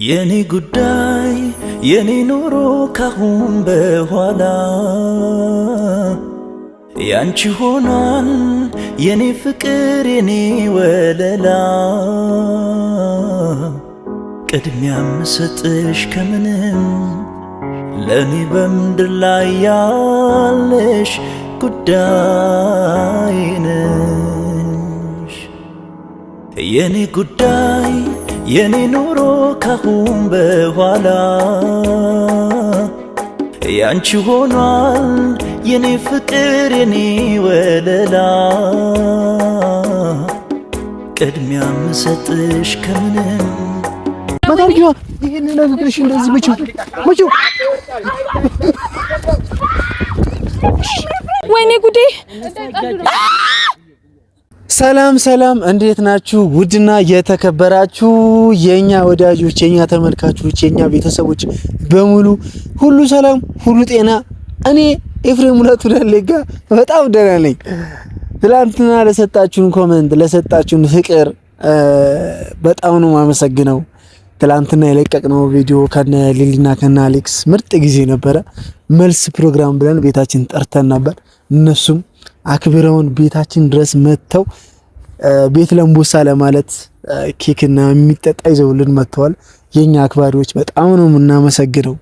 የኔ ጉዳይ የኔ ኑሮ ካሁን በኋላ ያንቺ ሆኗል የኔ ፍቅር የኔ ወለላ ቅድሚያ ምሰጥሽ ከምንም ለኔ በምድር ላይ ያለሽ ጉዳይ ነሽ የኔ ጉዳይ የኔ ኑሮ ካሁን በኋላ ያንቺ ሆኗል የኔ ፍቅር የኔ ወለላ ቅድሚያ ምሰጥሽ ከምንም ማታርጊዋ ይሄን ለፍቅርሽ እንደዚህ መቼው ወይኔ ጉዴ ሰላም እንዴት ናችሁ? ውድና የተከበራችሁ የኛ ወዳጆች የኛ ተመልካቾች የኛ ቤተሰቦች በሙሉ ሁሉ ሰላም ሁሉ ጤና። እኔ ኤፍሬም ሙላቱ ዳሌጋ በጣም ደህና ነኝ። ትላንትና ለሰጣችሁን ኮሜንት ለሰጣችሁን ፍቅር በጣም ነው ማመሰግነው። ትላንትና የለቀቅነው ቪዲዮ ከነ ሊሊና ከነ አሌክስ ምርጥ ጊዜ ነበረ። መልስ ፕሮግራም ብለን ቤታችን ጠርተን ነበር። እነሱም አክብረውን ቤታችን ድረስ መጥተው ቤት ለምቦሳ ለማለት ኬክና የሚጠጣ ይዘውልን መጥተዋል። የኛ አክባሪዎች በጣም ነው የምናመሰግነው።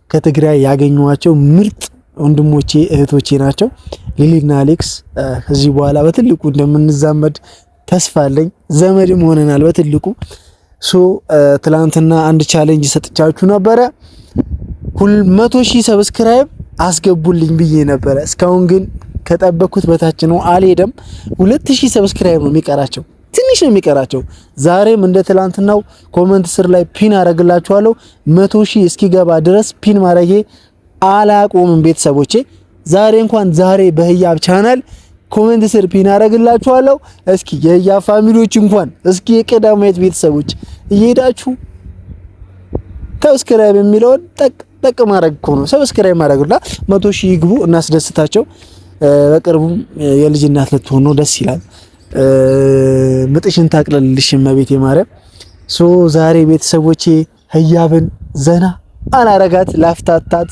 ከትግራይ ያገኘኋቸው ምርጥ ወንድሞቼ እህቶቼ ናቸው። ሊሊና አሌክስ ከዚህ በኋላ በትልቁ እንደምንዛመድ ተስፋ አለኝ። ዘመድም ሆነናል በትልቁ። ትላንትና አንድ ቻሌንጅ ሰጥቻችሁ ነበረ። 200,000 ሰብስክራይብ አስገቡልኝ ብዬ ነበረ። እስካሁን ግን ከጠበኩት በታች ነው። አልሄደም። 2,000 ሰብስክራይብ ነው የሚቀራቸው፣ ትንሽ ነው የሚቀራቸው። ዛሬም እንደ ትላንትናው ኮሜንት ስር ላይ ፒን አረግላችኋለሁ። 100,000 እስኪገባ ድረስ ፒን ማረጌ አላቆምም ቤተሰቦቼ። ዛሬ በህያብ ቻናል ኮሜንት ስር ፒን አረግላችኋለሁ። እስኪ የህያብ ፋሚሊዎች እንኳን እስኪ የቀዳማዊት ቤተሰቦች እየሄዳችሁ ሰብስክራይብ የሚለውን ጠቅ ማድረግ እኮ ነው። ሰብስክራይብ ማድረግላ 100,000 ይግቡ፣ እናስደስታቸው። በቅርቡ የልጅ እናት ልትሆን ነው። ደስ ይላል። ምጥሽን ታቅለልልሽ እመቤቴ ማርያም። ዛሬ ቤተሰቦቼ ህያብን ዘና አላረጋት ላፍታታት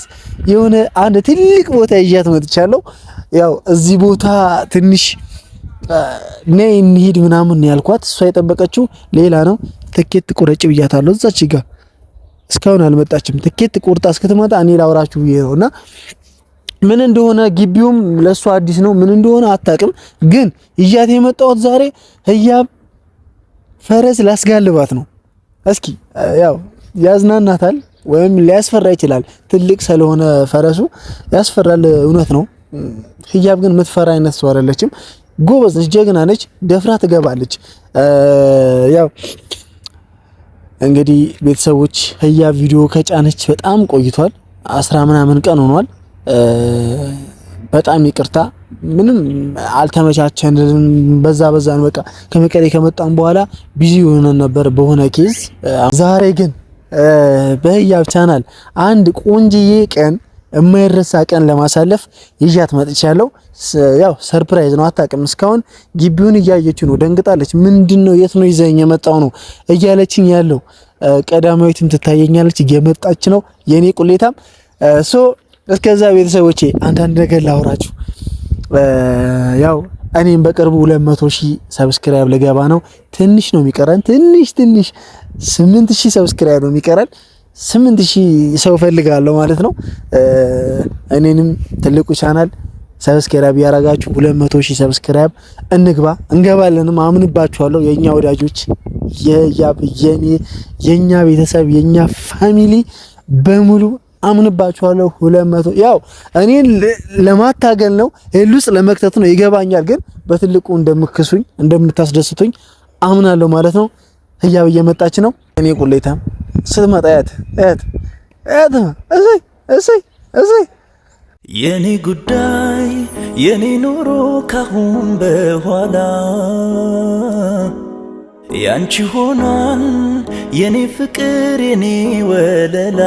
የሆነ አንድ ትልቅ ቦታ ይዣት መጥቻለሁ። ያው እዚህ ቦታ ትንሽ ነይ እንሂድ ምናምን ያልኳት እሷ የጠበቀችው ሌላ ነው። ትኬት ቁረጭ ብያታለሁ። እዛች ጋር እስካሁን አልመጣችም። ትኬት ቁርጣ እስክትመጣ እኔ ላውራችሁ ብዬ ነውና ምን እንደሆነ ግቢውም ለሷ አዲስ ነው። ምን እንደሆነ አታውቅም። ግን ይያት የመጣሁት ዛሬ ህያብ ፈረስ ላስጋልባት ነው። እስኪ ያው ያዝናናታል ወይም ሊያስፈራ ይችላል። ትልቅ ስለሆነ ፈረሱ ያስፈራል፣ እውነት ነው። ህያብ ግን የምትፈራ አይነት ሰው አይደለችም። ጎበዝ ነች፣ ጀግና ነች፣ ደፍራ ትገባለች። ያው እንግዲህ ቤተሰቦች ህያብ ቪዲዮ ከጫነች በጣም ቆይቷል። 10 ምናምን ቀን ሆኗል። በጣም ይቅርታ ምንም አልተመቻቸንም። በዛ ነው በቃ ከመቀሌ ከመጣን በኋላ ቢዚ ሆነን ነበር በሆነ ኬዝ። ዛሬ ግን በህያብ ቻናል አንድ ቆንጅዬ ቀን የማይረሳ ቀን ለማሳለፍ ይዣት መጥቻለሁ። ያው ሰርፕራይዝ ነው። አታውቅም። እስካሁን ግቢውን እያየች ነው። ደንግጣለች። ምንድነው የት ነው ይዘኝ የመጣው ነው እያለችኝ ያለው። ቀዳማዊትም ትታየኛለች፣ እየመጣች ነው የኔ ቁሌታም። እስከዛ ቤተሰቦቼ አንዳንድ ነገር ላውራችሁ። ያው እኔም በቅርቡ 200,000 ሰብስክራይብ ልገባ ነው። ትንሽ ነው የሚቀረን፣ ትንሽ 8,000 ሰብስክራይብ ነው የሚቀረን። 8,000 ሰው ፈልጋለሁ ማለት ነው። እኔንም ትልቁ ቻናል ሰብስክራይብ ያረጋችሁ 200,000 ሰብስክራይብ እንገባለንም አምንባችኋለሁ። የኛ ወዳጆች የኛ ቤተሰብ የኛ ፋሚሊ በሙሉ አምንባችኋለሁ። 200 ያው እኔን ለማታገል ነው፣ ሄል ውስጥ ለመክተት ነው ይገባኛል። ግን በትልቁ እንደምክሱኝ እንደምታስደስቱኝ አምናለሁ ማለት ነው። ህያብ እየመጣች ነው። እኔ ቁሌታም ስትመጣ እሰይ የኔ ጉዳይ የኔ ኑሮ ካሁን በኋላ ያንቺ ሆኗል የኔ ፍቅር የኔ ወለላ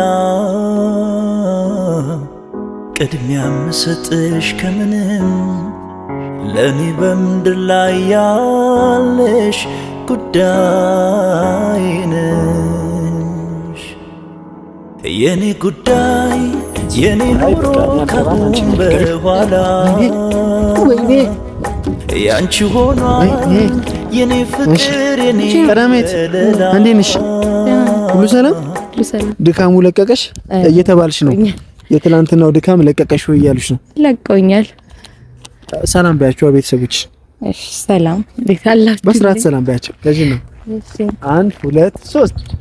ቅድሚያ ምሰጥሽ ከምንም ለኔ በምድር ላይ ያለሽ ጉዳይ ነሽ የኔ ጉዳይ የኔ ኑሮ ካሁን በኋላ ያንቺ ሆኗል የኔ ፍቅር የኔ ቀዳሜት እንዴት ነሽ? ሁሉ ሰላም? ድካሙ ለቀቀሽ እየተባልሽ ነው። የትላንትናው ድካም ለቀቀሽ ወይ እያሉሽ ነው? ለቆኛል። ሰላም ባያችሁ ቤተሰቦች። እሺ ሰላም፣ እንዴት አላችሁ? በስርዓት ሰላም ባያችሁ። ለዚህ ነው 1 2 3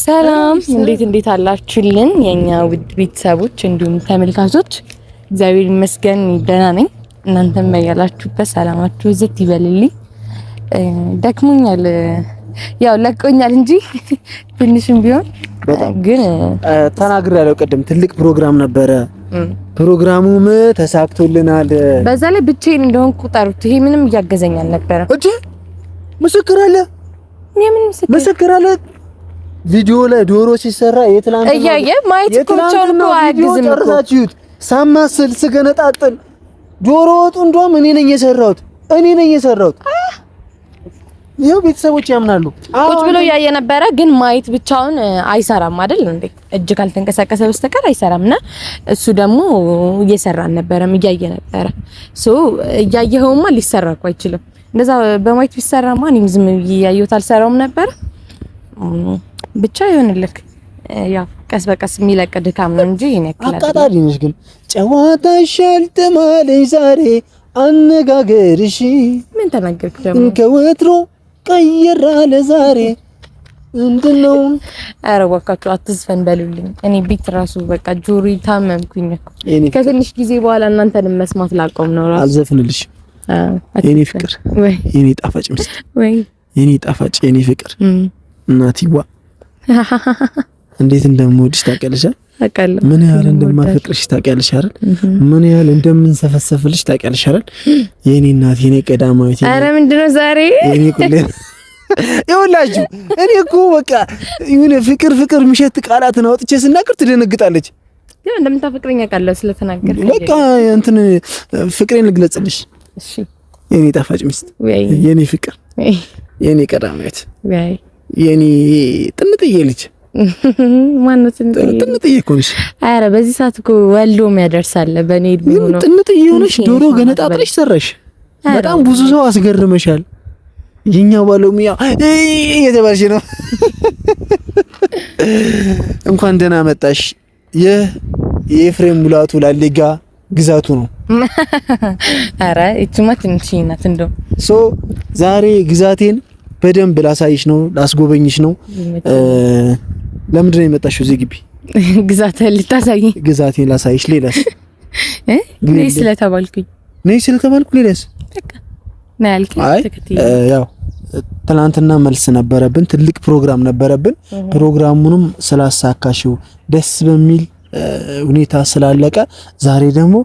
ሰላም፣ እንዴት አላችሁልን የኛ ውድ ቤተሰቦች እንዲሁም ተመልካቾች? እግዚአብሔር ይመስገን ደህና ነኝ። እናንተም ያላችሁበት ሰላማችሁ ዝት ይበልልኝ። ደክሞኛል፣ ያው ለቆኛል እንጂ ትንሽም ቢሆን ግን ተናግሬያለሁ። ቀደም ትልቅ ፕሮግራም ነበረ። ፕሮግራሙም ተሳክቶልናል። በዛ ላይ ብቻዬን እንደሆንኩ ቁጠሩት። ይሄ ምንም እያገዘኝ አልነበረ። እጂ ምስክር አለ፣ የምን ምስክር አለ። ቪዲዮ ላይ ዶሮ ሲሰራ የትላንት እያየ ማየት ኮንቾል ነው አያግዝም እኮ ጨርሳችሁት። ሳማስል ስገነጣጥል ዶሮ ወጡ እንደውም እኔ ነኝ የሰራሁት። ይሄው ቤተሰቦች ያምናሉ። ቁጭ ብሎ ያየ ነበረ፣ ግን ማየት ብቻውን አይሰራም አይደል እንዴ? እጅ ካልተንቀሳቀሰ በስተቀር አይሰራምና እሱ ደግሞ እየሰራን ነበረም እያየ ነበረ። እያየኸውማ ሊሰራ እኮ አይችልም። እንደዛ በማየት ቢሰራማ እኔም ዝም እያየሁት አልሰራውም ነበር። ብቻ ይሆንልክ፣ ያው ቀስ በቀስ የሚለቅ ድካም ነው እንጂ ይነክላል። አቃጣሪ ነሽ ግን ጨዋታሽ አልተማለኝ ዛሬ አነጋገርሽ ምን ተናገርክ ደግሞ ከወትሮ ቀየራ ለዛሬ ምንድነው? ኧረ እባካችሁ አትዝፈን በሉልኝ። እኔ ቤት ራሱ በቃ ጆሮ ታመምኩኝ እኮ ከትንሽ ጊዜ በኋላ እናንተንም መስማት ላቆም ነው ራሱ። አልዘፍንልሽ የኔ ፍቅር ወይ የኔ ጣፋጭ ምስት ወይ የኔ ጣፋጭ የኔ ፍቅር እናቲዋ እንዴት እንደምወድሽ ታውቂያለሽ አይደል? ምን ያህል እንደማፈቅርሽ ታውቂያለሽ አይደል? ምን ያህል እንደምንሰፈሰፍልሽ ታውቂያለሽ አይደል? የኔ እናት የኔ ቀዳማዊት። ኧረ ምንድነው ዛሬ የኔ ኩሌ ይኸውላችሁ፣ እኔ እኮ በቃ የሆነ ፍቅር ምሸት ቃላትን አውጥቼ ስናገር ትደነግጣለች። ግን እንደምታፈቅረኝ አውቃለሁ ስለተናገርኩ በቃ እንትን ፍቅሬን ልግለጽልሽ። እሺ የኔ ጣፋጭ ሚስት፣ የኔ ፍቅር፣ የኔ ቀዳማዊት፣ የኔ ጥንጥዬ ልጅ ማንነት ጥንጥዬ እኮ ነሽ። ኧረ በዚህ ሰዓት እኮ ወልዶ የሚያደርሳል በኔ እድሜ ሆኖ ጥንጥዬ ሆነሽ ዶሮ ገነጣጥለሽ ሰራሽ። በጣም ብዙ ሰው አስገርመሻል። የኛ ባለሙያ እየተባልሽ ነው። እንኳን ደህና መጣሽ። የኤፍሬም ሙላቱ ላሊጋ ግዛቱ ነው። ኧረ እቺማ ትንሽ ናት እንደው ዛሬ ግዛቴን በደንብ ላሳይሽ ነው፣ ላስጎበኝሽ ነው። ለምንድን ነው የመጣሽው እዚህ ግቢ? ግዛቴን ልታሳይ? ግዛቴን ላሳይሽ። ሌላስ? ነይ ስለተባልኩኝ ሌላስ? በቃ ነይ አልከኝ። ያው ትናንትና መልስ ነበረብን፣ ትልቅ ፕሮግራም ነበረብን። ፕሮግራሙንም ስላሳካሽው ደስ በሚል ሁኔታ ስላለቀ ዛሬ ደግሞ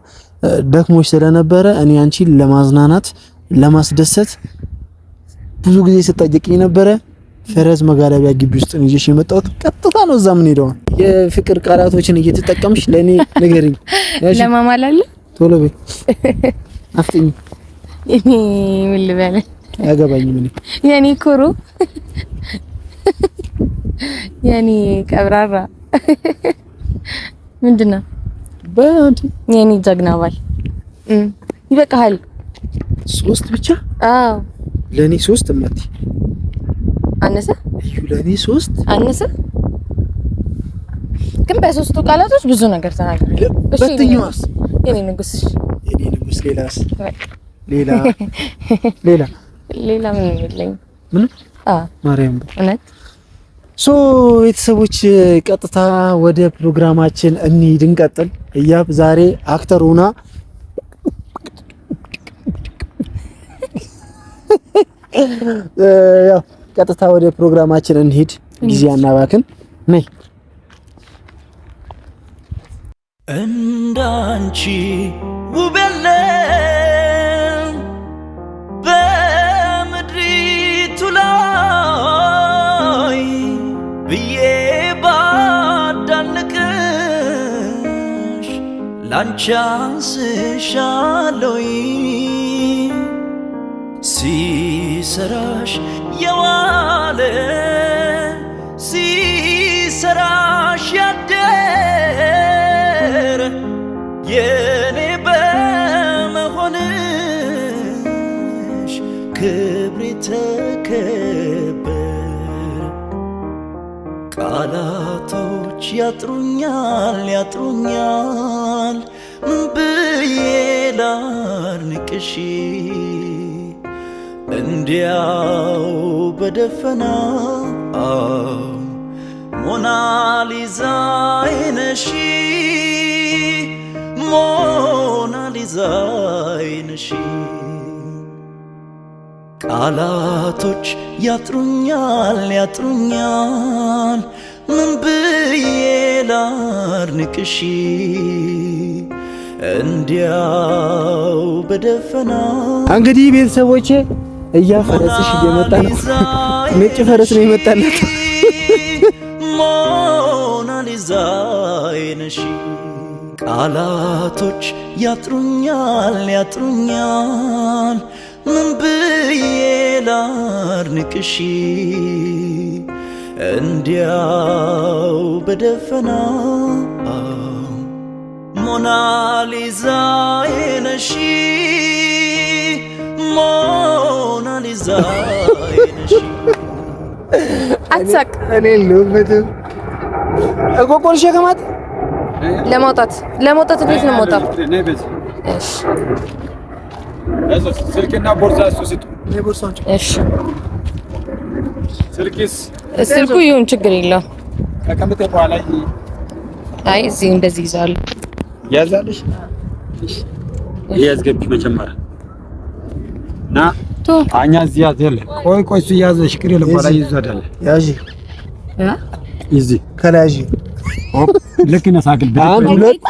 ደክሞሽ ስለነበረ እኔ አንቺን ለማዝናናት ለማስደሰት ብዙ ጊዜ ስጠይቅኝ ነበረ። ፈረስ መጋለቢያ ግቢ ውስጥ ነው ይዤሽ የመጣሁት። ቀጥታ ነው እዛ ምን ሄደው የፍቅር ቃላቶችን እየተጠቀምሽ ለኔ ንገሪኝ። ለማማላል ቶሎ በይ አፍጥኝ። እኔ ምን ልበል? ያገባኝ ምን የኔ ኩሩ የኔ ቀብራራ ምንድነው? ባንቺ የኔ ጀግና ባል ይበቃሃል። 3 ብቻ? አዎ ለኔ 3 እመት አነሰ? እዩ ለኔ 3 አነሰ? ግን በሶስቱ ቃላቶች ብዙ ነገር ተናግሬ። በትኛውስ? የኔ ንጉስ ሌላስ? ሌላ ምን ይለኝ? ምን? ማርያም እውነት። ቤተሰቦች ቀጥታ ወደ ፕሮግራማችን እንቀጥል። እያብ ዛሬ አክተር ሆና ያው ቀጥታ ወደ ፕሮግራማችን እንሂድ። ጊዜ አናባክን። ነይ እንዳንቺ ውብ የለም በምድሪቱ ላይ ብዬ ባዳንቅሽ ላንቺ አንስሻለሁ ሲሰራሽ የዋለ ሲሰራሽ የኔ በመሆንሽ ክብሬ ተከበር። ቃላቶች ያጥሩኛል ምን ብዬ ላርንቅሽ እንዲያው በደፈናው ሞናሊዛዬ ነሽ ሞናሊዛዬ ነሽ። ቃላቶች ያጥሩኛል ምን ብዬ ላርንቅሽ እንዲያው በደፈናው። እንግዲህ ቤተሰቦቼ እያፈረስሽ እየመጣ ነው። ነጭ ፈረስ ነው የመጣላት። ሞናሊዛዬ ነሽ። ቃላቶች ያጥሩኛል ምን ብዬ ላርንቅሽ እንዲያው በደፈናው ሞናሊዛዬ ነሽ ሞናሊዛዬ ነሽ። አትሳቅ። እኔ ልውበትም እቆቆልሽ ከማት ለማውጣት እንዴት ነው የማውጣው? እሺ ስልክና ቦርሳ እሱ ስጡ። እሺ ስልኩ ይሁን ችግር የለውም። ከቀምጤ በኋላ አይ እዚህ እንደዚህ ይዛል ያዛልሽ። ያዝገብ መጀመሪያ ና አኛ እዚህ ያዝ የለ ቆይ እሱ ያዘሽ ክሬ ለበኋላ ይዛዳል። ያጂ እዚ ከላጂ ልክ ነሳግል አንድ ሁለት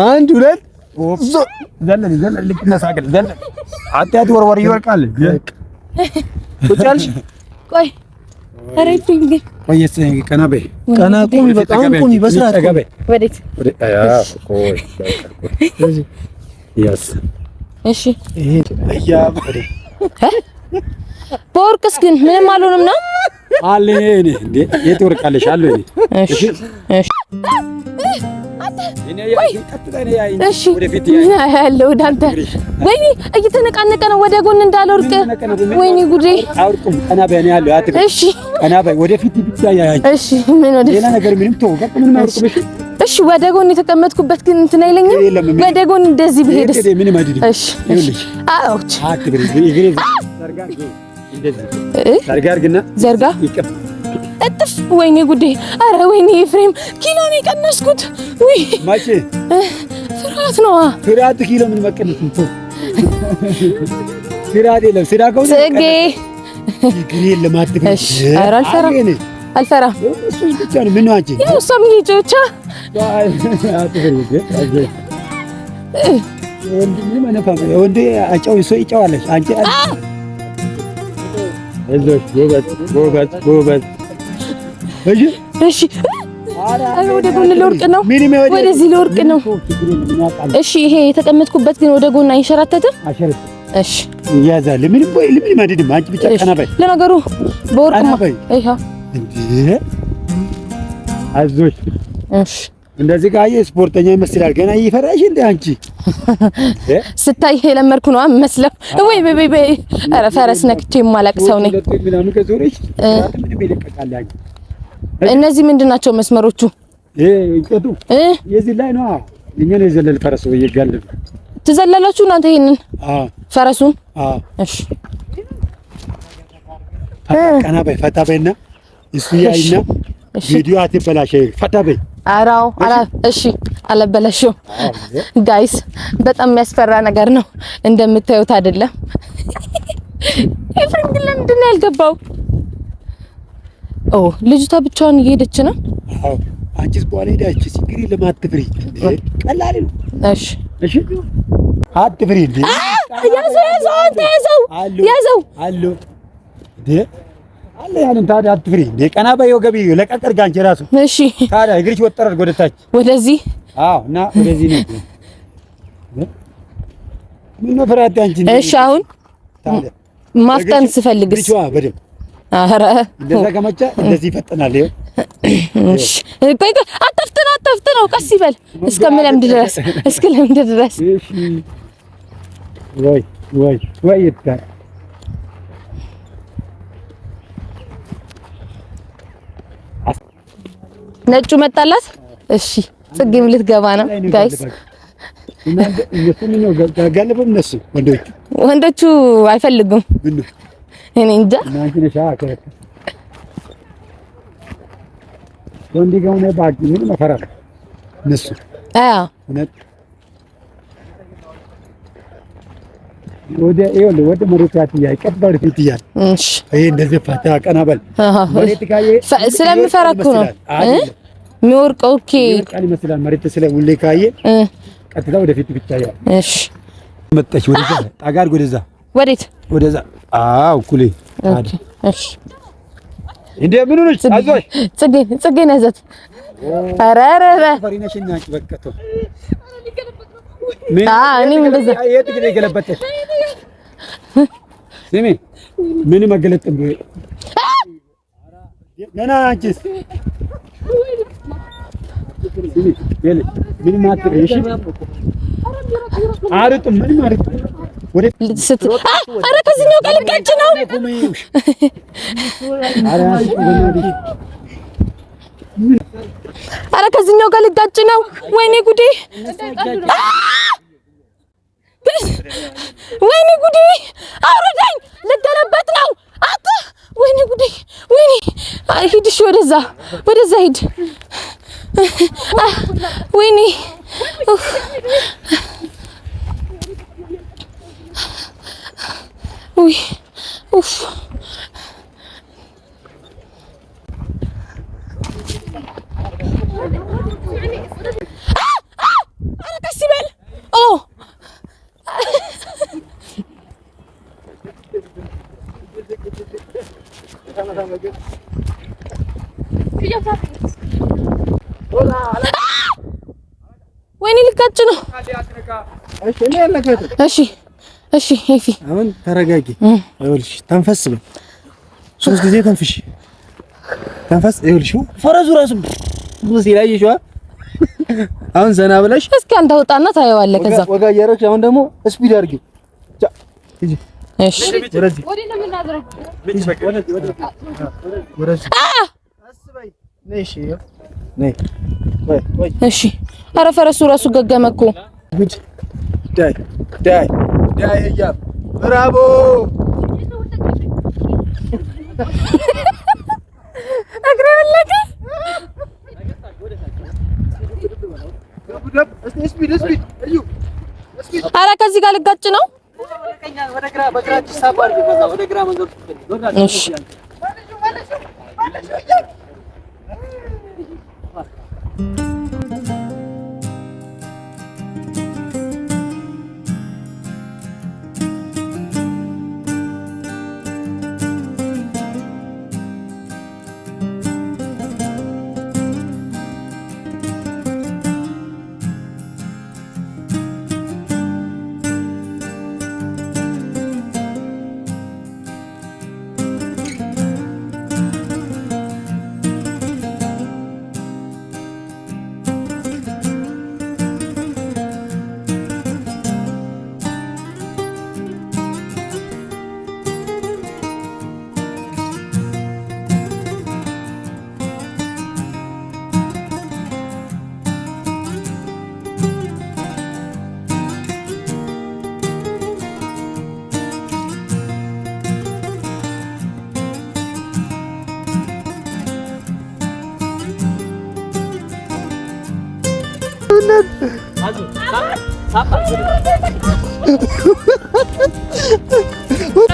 አንድ ሁለት ዘለል ልክ ነሳግል ዘለል አጥያት ወርወር ይወርቃል። ቁጫልሽ ቆይ አረይኝ ቆይስ ቀና በይ ቀና ቁሚ በጣም ቁሚ በስርዓት ተገበይ ወዴት ቆይ ያስ እሺ ይሄ አያ በወርቅስ ግን ምንም አልሆንም ነው አለ እኔ እንዴ የት ወርቃለሽ አለ እኔ እሺ እሺ እሺ ወደፊት ያለው ዳንተ ወይኔ እየተነቃነቀ ነው ወደ ጎን እንዳልወርቅ ወይኔ ጉዴ አውርቁም ቀና በእኔ ያለው አትበይ እሺ ቀና በይ ወደፊት ብቻ ያያይ እሺ ምን ወደ ሌላ ነገር ምንም ተው በቃ ምንም አውርቁብሽ እሺ ወደ ጎን የተቀመጥኩበት ግን እንትን አይለኝም ወደ ጎን እንደዚህ ብሄድስ ምንም አይደለም እሺ ይኸውልሽ አውች አትበይ ይግሬ ዘርጋ እንደዚህ ዘርጋ አርግና ዘርጋ ይቀፍ እጥፍ ወይኔ ጉዴ አረ ወይኔ ኤፍሬም ኪሎ ነው የቀነስኩት ወይ ማቼ ፍርሃት ነው ፍርሃት ኪሎ ምን መቀነስ ነው ፍርሃት የለም ስራ ከሆነ ጽጌ ይግሬ ለማትበይ እሺ አረ አልፈራም እሱ ብቻ ነው ምን ነው አንቺ ያው ሰም ይጮቻ አትበይ ወንድ ምን ማነፋ ወንድ አጫው ሰው ይጫዋለሽ አንቺ እዞች ጎበት እሺ አረ ወደ ጎን ልወርቅ ነው ወደዚህ ልወርቅ ነው እሺ ይሄ የተቀመጥኩበት ግን ወደ ጎን አይንሸራተትም እሺ ያዛል ምንም ማድድም አንቺ ብቻ ቀና በይ ለነገሩ በወርቅማ አይሃ እንዴ አዞች እሺ እንደዚህ ጋር ስፖርተኛ ይመስላል ገና ይፈራሽ እንደ አንቺ ስታይ የለመድኩ ነው መስለው ወይ በይ አረ ፈረስ ነክቼ የማላቅ ሰው ነኝ እነዚህ ምንድናቸው መስመሮቹ እንቀጡ የዚህ ላይ ነው እኛ ነው የዘለል ፈረስ ወይ ይጋለል ትዘለላችሁ እናንተ ይሄንን ፈረሱን እሺ ቀና በይ ፈታ በይና እሱ ያይና ቪዲዮ አትበላሽ ፈታ በይ አራው እሺ አለበለሽው ጋይስ በጣም የሚያስፈራ ነገር ነው እንደምታዩት አይደለም ኤፍሬም ግን ለምንድን ነው ያልገባው ልጅቷ ብቻዋን እየሄደች ነው አዎ አንቺስ በኋላ ሄዳች ሲግሪ ለማትፍሪ ቀላል ነው እሺ አትፍሪ እንዴ ያዘው አሎ አለ ያንን ታዲያ አትፍሪ እንዴ ቀና በይው ገቢ ለቀቀር ጋንቺ ራሱ እሺ ታዲያ እግርሽ ወጠረ ወደታች ወደዚህ እና ወደዚህ ነው ምን ነው ፍራት አንቺ እሺ አሁን ማፍጠን ስፈልግስ ብቻ በደም አረ እንደዛ ከመቻ እንደዚህ ይፈጠናል እሺ ቆይ አትፍጥነው ቀስ ይበል እስከምለምድ ድረስ እሺ ወይ ይታ ነጩ መጣላት። እሺ ጽጌም ልትገባ ነው ጋይስ። ወንዶቹ አይፈልጉም። እኔ እንጃ ወንዲ ጋር ነው ባቂ ምን መፈራ ነሱ ወደ መሬት ያትያይ ቀጥባር ፊትያል። እሺ ይሄ እንደዚህ ፈታ ቀናበል መሬት ካየ ስለምፈራ እኮ ነው የሚወርቀው። ኦኬ ቃል ይመስላል መሬት ስለ ሁሌ ካየ ቀጥታ ወደ ፊት ብቻ ያው። እሺ መጣች ወደዛ አጋር ወደዛ ወደዛ አው ኩሊ ኦኬ እሺ እንዴ ምን ነው አዞሽ ጽጌ ነዘት ኧረ ፈሪነሽና በቀቶ እኔም እንደዛ የት ግዴ ገለበተሽ ስሚ ምን መገለጥም ገና አንቺስ ስሚ ምን ማትረሽ አርጥ ምን ማለት ወደ ኧረ ከዚህኛው ጋር ልጋጭ ነው። ኧረ ከዚህኛው ጋር ልጋጭ ነው። ወይኔ ጉዴ ወይኔ ጉዴ አውርደኝ ልገለበጥ ነው አት ወይኔ ጉዴ ወይኔ ሂድ እሺ ወደዛ ሂድ ወይኔ ውይ ኡፍ ኧረ ቀስ ይበል ወይኔ ልጋጭ ነው። እሺ ኤፊ አሁን ተረጋጊ። ይኸውልሽ ተንፈስ በል 3 ጊዜ ተንፍሽ። ተንፈስ። ይኸውልሽ ፈረሱ ራሱ ብዙ ይላይሽዋ። አሁን ዘና ብለሽ እስኪ አንተ ወጣና ታየዋለህ። ከዛ ወጋ እያደረግሽ አሁን ደግሞ ስፒድ አድርጊ። እሺ እሺ ኧረ ፈረሱ ራሱ ገገመ እኮ። ዳይ ህያብ ብራቮ። እግሬ በለቀ። ኧረ ከዚህ ጋር ልጋጭ ነው። እሺ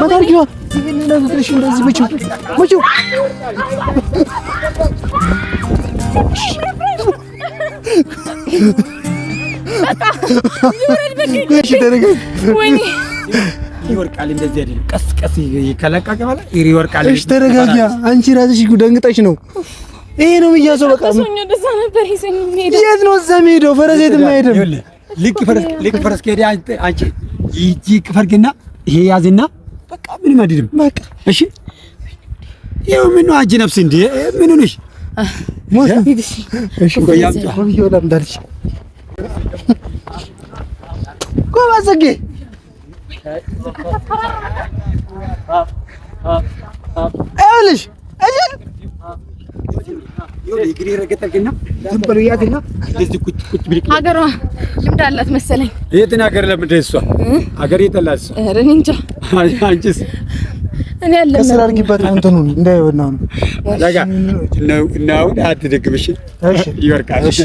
ማታርጊዋ ይሄንን ለፍትሽ እንደዚህ ብቻ እሺ ተረጋጊ። ወይኔ ይወርቃል። እንደዚህ አይደለም፣ ቀስ ቀስ ይከለቀቀ ማለት ይወርቃል። እሺ ተረጋጊ። አንቺ ራስሽ ደንግጠሽ ነው። ይሄ ነው የሚያዘው። በቃ ሰኞ እንደዛ ነበር። ይሰኝ ሄደ። የት ነው እዛ የሚሄደው? ፈረስ የትም አይሄድም። ልክ ፈረስ ከሄደ አንቺ ይጂ ክፈርግና ይሄ ያዝና በቃ ምንም አይደለም። በቃ እሺ፣ ይኸው ምን ነው አንቺ ነፍስ እንዴ ምን ነሽ? ሞት እሺ ቆይ ያምጣ ወብዬው ላምጣልሽ ጎበዝ ጽጌ አይልሽ አይል ይግሪ ረገጠልከና ዝም ብሎ ያትና እንደዚህ ቁጭ ብልክ ሀገሯ ልምድ አላት መሰለኝ። የትን ሀገር ለምንድን እሷ ሀገር የጠላት እሷ ኧረ እኔ እንጃ። አንቺስ እኔ ያለ ከስራ አድርጊበት እንትኑን እንዳይወናው ነው አላጋ ነው አትደግምሽ እሺ ይወርቃል እሺ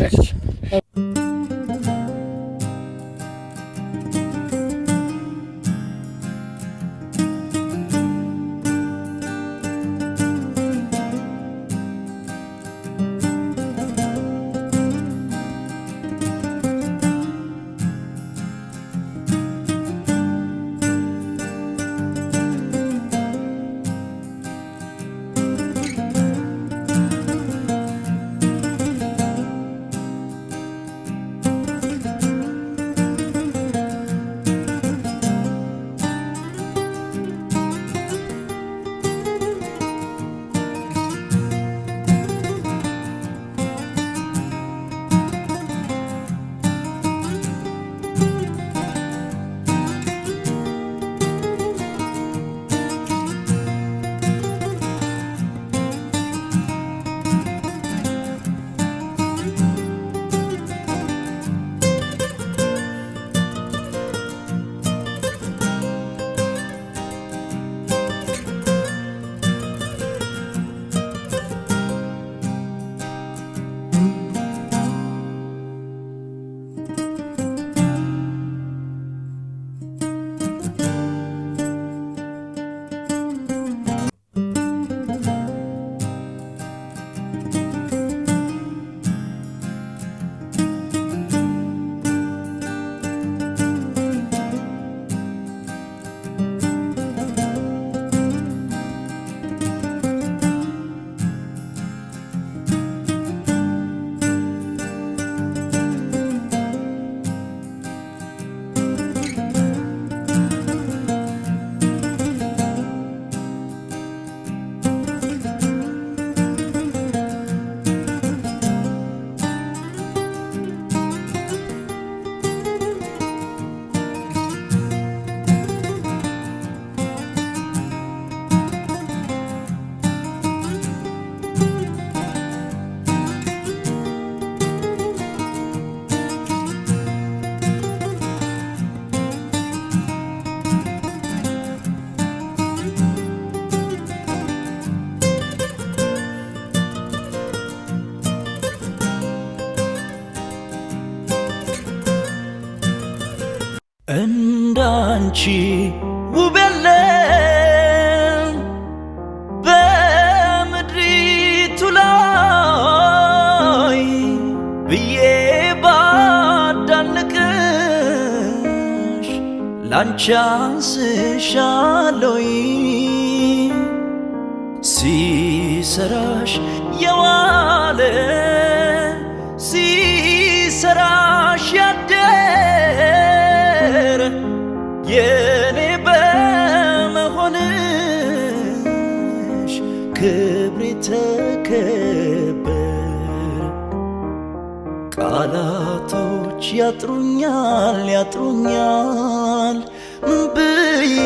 እንዳንቺ ውብ የለም በምድሪቱ ላይ ብዬ ባዳንቅሽ ላንቺ አንስሻለሁ ሲሰራሽ የዋለ ሲሰራሽ ያደረ የኔ በመሆንሽ ክብሬ ተከበረ። ቃላቶች ያጥሩኛል ምን ብዬ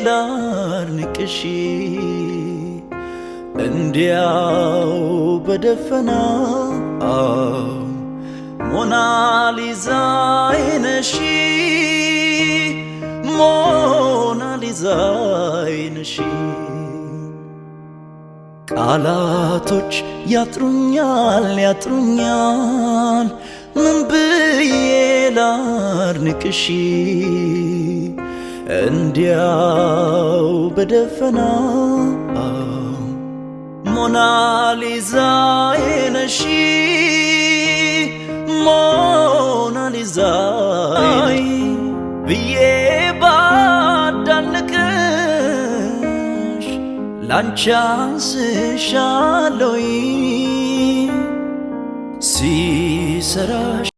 ላድንቅሽ እንዲያው በደፈናው ሞናሊዛዬ ነሽ ሞናሊዛዬ ነሽ። ቃላቶች ያጥሩኛል ምን ብዬ ላድንቅሽ እንዲያው በደፈናው ሞናሊዛዬ ነሽ ሞናሊዛዬ ብዬ ባዳንቅሽ ላንቺ አንስሻለሁ ሲሰራሽ